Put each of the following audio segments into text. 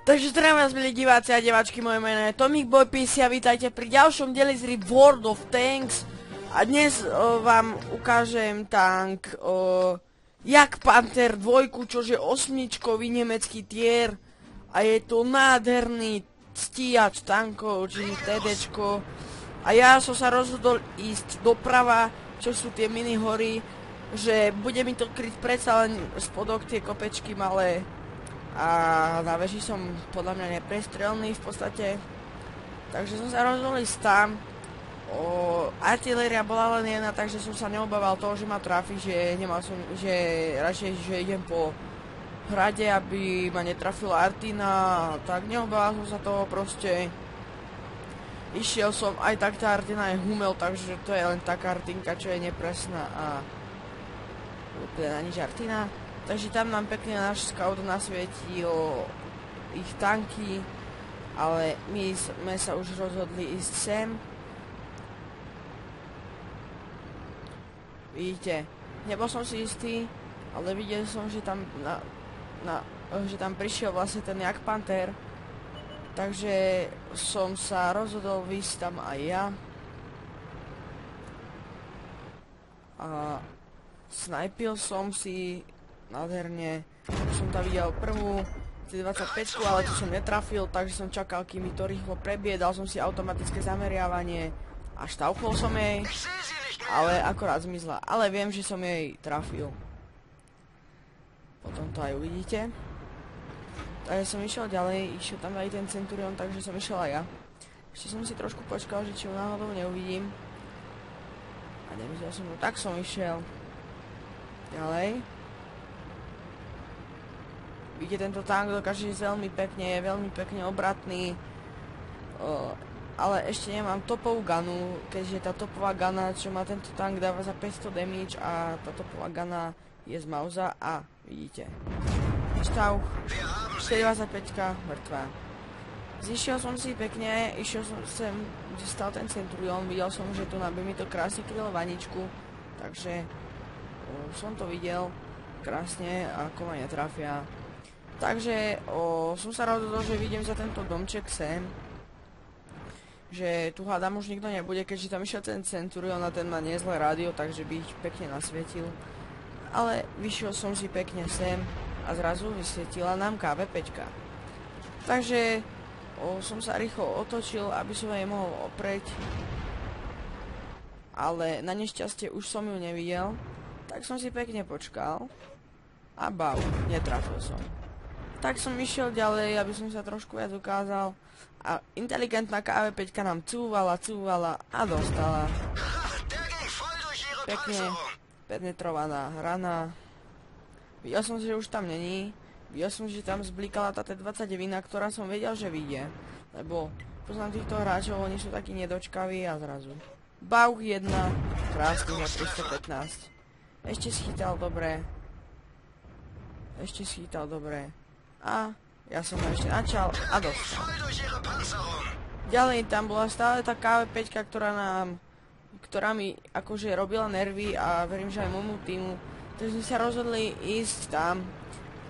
Takže zdravím vás, milí diváci a diváčky, moje meno je Tomik Boy PC a vítajte pri ďalšom dieli z hry World of Tanks. A dnes vám ukážem tank Jagdpanther 2, čož je 8-čkový nemecký tier. A je to nádherný stíhač tankov, čiže TDčko. A ja som sa rozhodol ísť doprava, čo sú tie mini hory, že bude mi to kryť predsa len spodok tie kopečky malé. A na veži som podľa mňa neprestrelný v podstate. Takže som sa rozhodol ísť tam. Artiléria bola len jedna, takže som sa neobával toho, že ma trafi, že radšej, že idem po hrade, aby ma netrafila Artina. Tak neobával som sa toho proste. Išiel som, aj tak tá Artina je humel, takže to je len taká Artinka, čo je nepresná a úplne na nič Artina. Takže tam nám pekne náš scout nasvietil ich tanky, ale my sme sa už rozhodli ísť sem. Vidíte, nebol som si istý, ale videl som, že tam, že tam prišiel vlastne ten Jagdpanther. Takže som sa rozhodol výjsť tam aj ja. A snajpil som si nádherne, som tam videl prvú C25, ale to som netrafil, takže som čakal, kým mi to rýchlo prebije, dal som si automatické zameriavanie a štauchol som jej, ale akorát zmizla, ale viem, že som jej trafil. Potom to aj uvidíte. Takže som išiel ďalej, išiel tam aj ten Centurion, takže som išiel aj ja. Ešte som si trošku počkal, že či ho náhodou neuvidím. A nevidel som ho, tak som išiel ďalej. Vidíte, tento tank dokáže ísť veľmi pekne, je veľmi pekne obratný. Ale ešte nemám topovú gunu, keďže tá topová guna, čo má tento tank, dáva za 500 damage a tá topová guna je z Mausa a vidíte. Stav 425, mŕtva. Zišiel som si pekne, išiel som sem, kde stal ten Centurion, videl som, že tu by mi to krásne krylo vaničku, takže som to videl krásne, ako ma netrafia. Takže som sa rozhodol, že vidím za tento domček sem. Že tu hádam už nikto nebude, keďže tam išiel ten Centurion a ten má nezlé rádio, takže by ich pekne nasvietil. Ale vyšiel som si pekne sem a zrazu vysvietila nám KV5. Takže som sa rýchlo otočil, aby som jej mohol opreť. Ale na nešťastie už som ju nevidel, tak som si pekne počkal. A bau, netrafil som. Tak som išiel ďalej, aby som sa trošku viac ukázal. A inteligentná KV5 nám cúvala a dostala. Pekne penetrovaná rana. Videl som, že už tam není. Videl som, že tam zblikala tá T29, ktorá som vedel, že vyjde. Lebo poznám týchto hráčov, oni sú takí nedočkaví a zrazu. Bauch 1, krásny za 315. Ešte schytal dobre. A ja som ho ešte načal a dostal. Ďalej tam bola stále tá KV5, ktorá mi akože robila nervy a verím, že aj môjmu týmu. Takže sme sa rozhodli ísť tam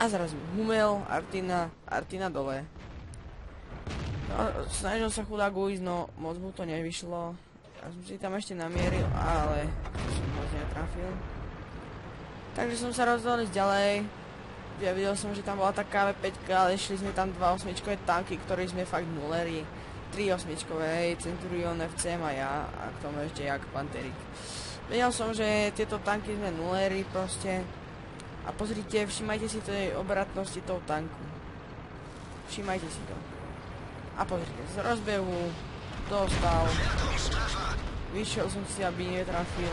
a zrazu humel, Artina dole. No, snažil sa chudák ujsť, no moc mu to nevyšlo. Ja som si tam ešte namieril, ale som moc netrafil. Takže som sa rozhodol ísť ďalej. Ja videl som, že tam bola tá KV5, ale šli sme tam 2 8-čkové tanky, ktorí sme fakt nuleri. 3 8-čkové, Centurion, FCM a ja, a k tomu ešte Jagdpantherik. Vedel som, že tieto tanky sme nuleri proste. A pozrite, všimajte si tej obratnosti toho tanku. Všimajte si to. A pozrite, z rozbehu dostal. Vyšiel som si, aby netrafil.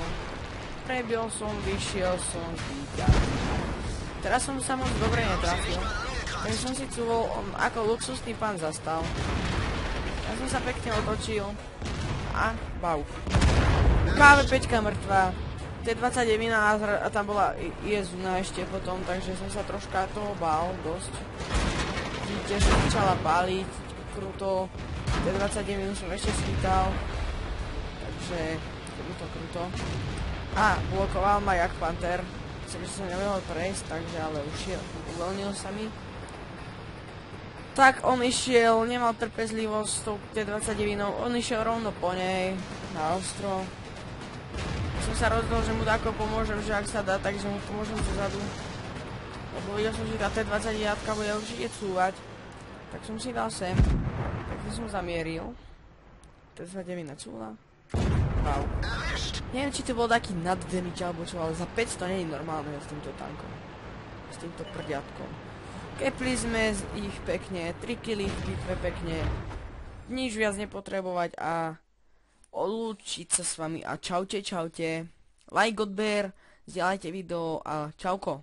Prebil som, vyšiel som, víťaz. Teraz som sa moc dobre netrafil, takže som si cúvol, ako luxusný pán zastal. Ja som sa pekne otočil a bauch. KV5 mŕtva, T29 a tam bola Jezuna ešte potom, takže som sa troška toho bál dosť. Vidíte, že začala páliť kruto, T29 som ešte schytal, takže to by to kruto. A blokoval ma Jagdpanther. Myslím, že som nevedel prejsť, takže ale už uvoľnil sa mi. Tak on išiel, nemal trpezlivosť s tou T29, on išiel rovno po nej, na ostro. Som sa rozhodol, že mu tako pomôžem, že ak sa dá, takže mu pomôžem zezadu. Lebo videl som, že tá T29 bude určite cúvať. Tak som si dal sem. Tak som zamieril. T29 cúva. Wow. Neviem, či to bol taký nad damage alebo čo, ale za 500 nie je normálne s týmto tankom. S týmto prdiatkom. Kepli sme ich pekne, 3 killy v bitve pekne, nič viac nepotrebovať a odlúčiť sa s vami a čaute, čaute. Like, odber, zdieľajte video a čauko.